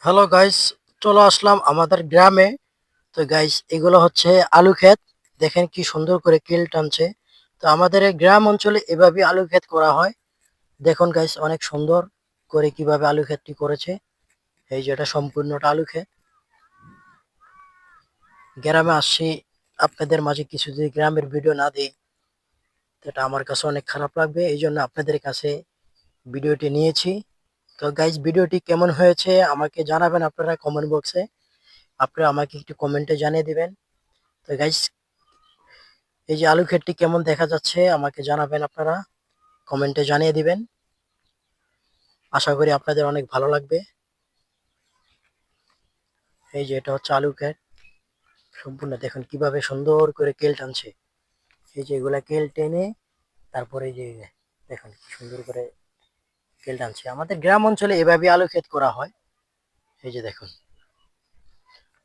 Hello guys, চলে আসলাম আমাদের গ্রামে। তো গাইস, এগুলো হচ্ছে আলু ক্ষেত। দেখেন কি সুন্দর করে কিল টানছে। তো আমাদের এই গ্রাম অঞ্চলে এভাবে আলু ক্ষেত করা হয়। দেখুন গাইস, অনেক সুন্দর করে কিভাবে আলু ক্ষেতটি করেছে। এই যে এটা সম্পূর্ণটা আলু ক্ষেত। গ্রামে আসছি, আপনাদের মাঝে কিছু যদি গ্রামের ভিডিও না দিই, এটা আমার কাছে অনেক খারাপ লাগবে। এই জন্য আপনাদের কাছে ভিডিওটি নিয়েছি। তো গাইস, ভিডিওটি কেমন হয়েছে আমাকে জানাবেন আপনারা কমেন্ট বক্সে। আপনারা আমাকে একটু কমেন্টে জানিয়ে দিবেন। তো গাইস, এই যে আলু ক্ষেতটি কেমন দেখা যাচ্ছে আমাকে জানাবেন আপনারা, কমেন্টে জানিয়ে দিবেন। আশা করি আপনাদের অনেক ভালো লাগবে। এই যে এটা হচ্ছে আলু ক্ষেত। সম্পূর্ণ দেখুন কিভাবে সুন্দর করে কেল টানছে। এই যে এগুলা কেল টেনে তারপরে এই যে দেখুন কি সুন্দর করে কেল টানছে। আমাদের গ্রাম অঞ্চলে এভাবে আলু ক্ষেত করা হয়। এই যে দেখুন।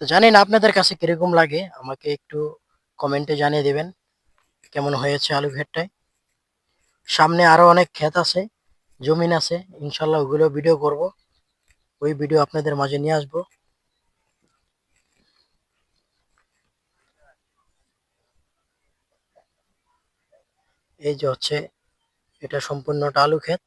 তো জানি না আপনাদের কাছে কিরকম লাগে, আমাকে একটু কমেন্টে জানিয়ে দিবেন কেমন হয়েছে আলু ক্ষেতটায়। সামনে আরো অনেক ক্ষেত আছে, জমিন আছে, ইনশাল্লাহ ওগুলো ভিডিও করব। ওই ভিডিও আপনাদের মাঝে নিয়ে আসবো। এই যে হচ্ছে এটা সম্পূর্ণটা আলু ক্ষেত।